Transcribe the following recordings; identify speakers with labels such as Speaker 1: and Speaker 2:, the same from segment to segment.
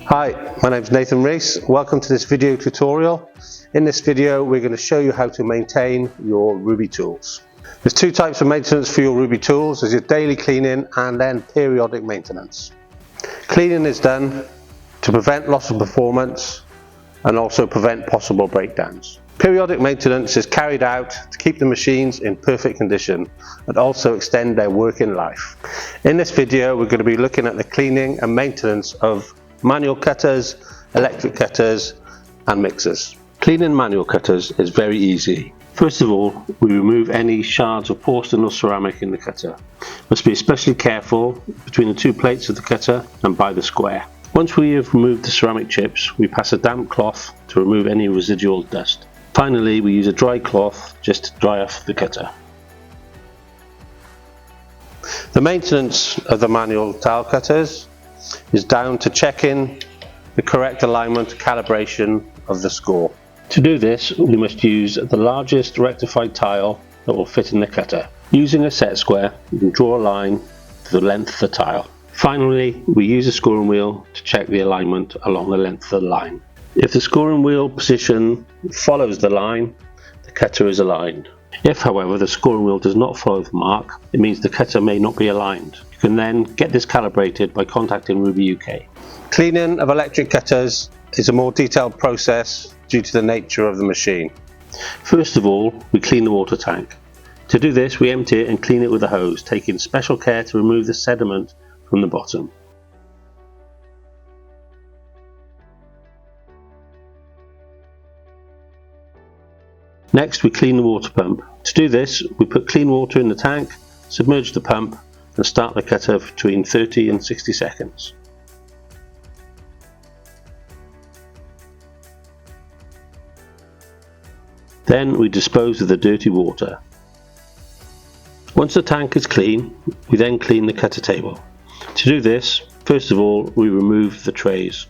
Speaker 1: Hi, my name is Nathan Rees. Welcome to this video tutorial. In this video we're going to show you how to maintain your RUBI tools. There's two types of maintenance for your RUBI tools. There's your daily cleaning and then periodic maintenance. Cleaning is done to prevent loss of performance and also prevent possible breakdowns. Periodic maintenance is carried out to keep the machines in perfect condition and also extend their working life. In this video we're going to be looking at the cleaning and maintenance of manual cutters, electric cutters and mixers. Cleaning manual cutters is very easy. First of all, we remove any shards of porcelain or ceramic in the cutter. Must be especially careful between the two plates of the cutter and by the square. Once we have removed the ceramic chips, we pass a damp cloth to remove any residual dust. Finally, we use a dry cloth just to dry off the cutter. The maintenance of the manual tile cutters is down to checking the correct alignment calibration of the score. To do this, we must use the largest rectified tile that will fit in the cutter. Using a set square, you can draw a line to the length of the tile. Finally, we use a scoring wheel to check the alignment along the length of the line. If the scoring wheel position follows the line, the cutter is aligned. If, however, the scoring wheel does not follow the mark, it means the cutter may not be aligned. You can then get this calibrated by contacting RUBI UK. Cleaning of electric cutters is a more detailed process due to the nature of the machine. First of all, we clean the water tank. To do this, we empty it and clean it with a hose, taking special care to remove the sediment from the bottom. Next, we clean the water pump. To do this, we put clean water in the tank, submerge the pump and start the cutter for between 30 and 60 seconds. Then we dispose of the dirty water. Once the tank is clean, we then clean the cutter table. To do this, first of all, we remove the trays.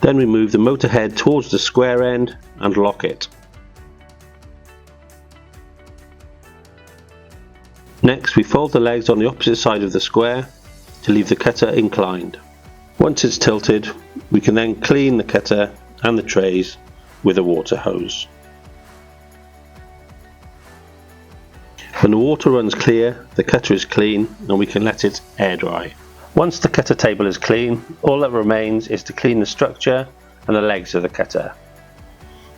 Speaker 1: Then we move the motor head towards the square end and lock it. Next, we fold the legs on the opposite side of the square to leave the cutter inclined. Once it's tilted, we can then clean the cutter and the trays with a water hose. When the water runs clear, the cutter is clean and we can let it air dry. Once the cutter table is clean, all that remains is to clean the structure and the legs of the cutter.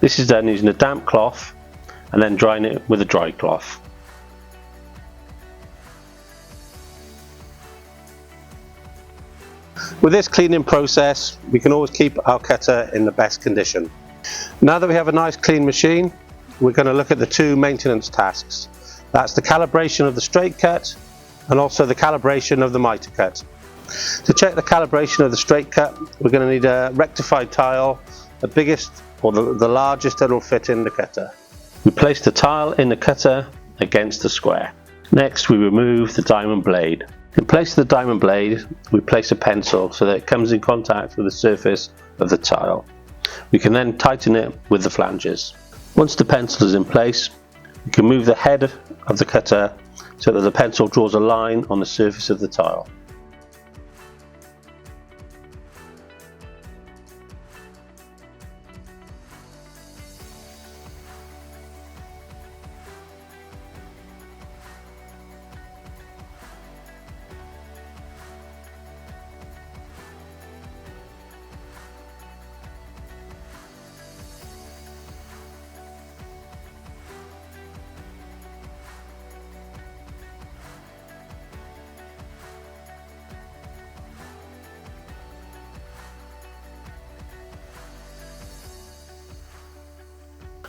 Speaker 1: This is done using a damp cloth and then drying it with a dry cloth. With this cleaning process, we can always keep our cutter in the best condition. Now that we have a nice clean machine, we're going to look at the two maintenance tasks. That's the calibration of the straight cut and also the calibration of the mitre cut. To check the calibration of the straight cut, we're going to need a rectified tile, the biggest or the largest that will fit in the cutter. We place the tile in the cutter against the square. Next, we remove the diamond blade. In place of the diamond blade, we place a pencil so that it comes in contact with the surface of the tile. We can then tighten it with the flanges. Once the pencil is in place, we can move the head of the cutter so that the pencil draws a line on the surface of the tile.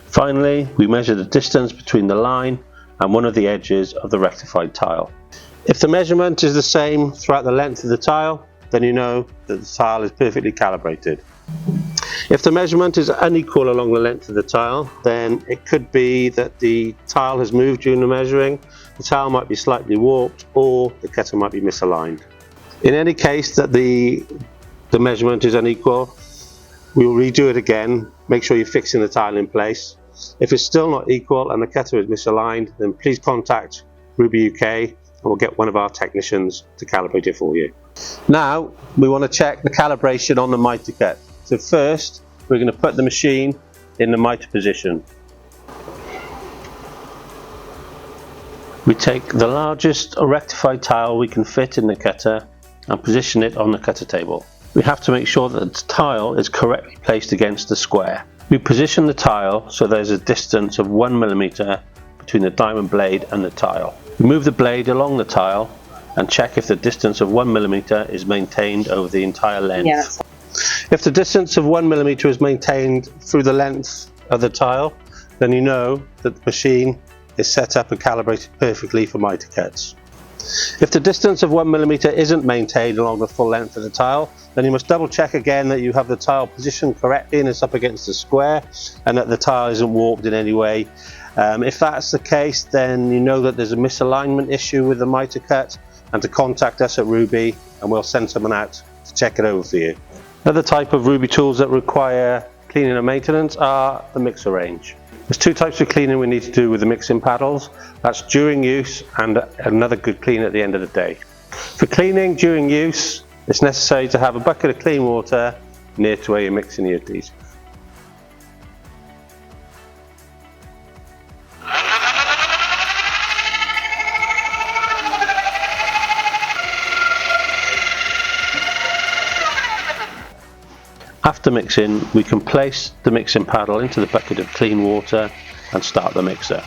Speaker 1: Finally, we measure the distance between the line and one of the edges of the rectified tile. If the measurement is the same throughout the length of the tile, then you know that the tile is perfectly calibrated. If the measurement is unequal along the length of the tile, then it could be that the tile has moved during the measuring, the tile might be slightly warped, or the cutter might be misaligned. In any case that the measurement is unequal, we will redo it again, make sure you're fixing the tile in place, If it's still not equal and the cutter is misaligned, then please contact RUBI UK and we'll get one of our technicians to calibrate it for you. Now we want to check the calibration on the mitre cut. So first we're going to put the machine in the mitre position. We take the largest rectified tile we can fit in the cutter and position it on the cutter table. We have to make sure that the tile is correctly placed against the square. We position the tile so there's a distance of 1 mm between the diamond blade and the tile. We move the blade along the tile and check if the distance of 1 mm is maintained over the entire length.
Speaker 2: Yes.
Speaker 1: If the distance of 1 mm is maintained through the length of the tile, then you know that the machine is set up and calibrated perfectly for mitre cuts. If the distance of 1 mm isn't maintained along the full length of the tile, then you must double check again that you have the tile positioned correctly and it's up against the square and that the tile isn't warped in any way. If that's the case, then you know that there's a misalignment issue with the mitre cut and to contact us at RUBI and we'll send someone out to check it over for you. Another type of RUBI tools that require cleaning and maintenance are the mixer range. There's two types of cleaning we need to do with the mixing paddles. That's during use and another good clean at the end of the day. For cleaning during use, it's necessary to have a bucket of clean water near to where you're mixing your adhesive. After mixing, we can place the mixing paddle into the bucket of clean water and start the mixer.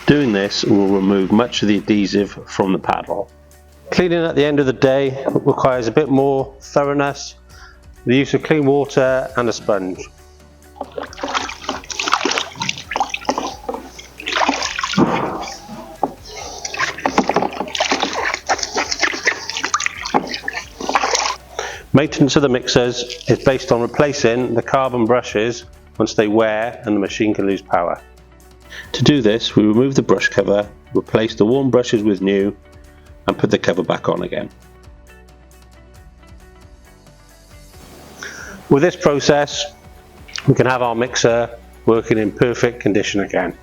Speaker 1: Doing this will remove much of the adhesive from the paddle. Cleaning at the end of the day requires a bit more thoroughness, the use of clean water and a sponge. Maintenance of the mixers is based on replacing the carbon brushes once they wear and the machine can lose power. To do this, we remove the brush cover, replace the worn brushes with new and put the cover back on again. With this process, we can have our mixer working in perfect condition again.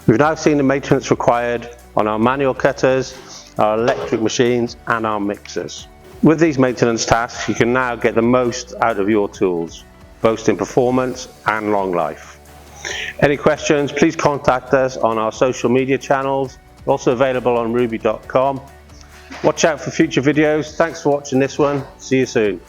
Speaker 1: We've now seen the maintenance required on our manual cutters, our electric machines and our mixers. With these maintenance tasks, you can now get the most out of your tools, both in performance and long life. Any questions, please contact us on our social media channels, also available on rubi.com. Watch out for future videos. Thanks for watching this one. See you soon.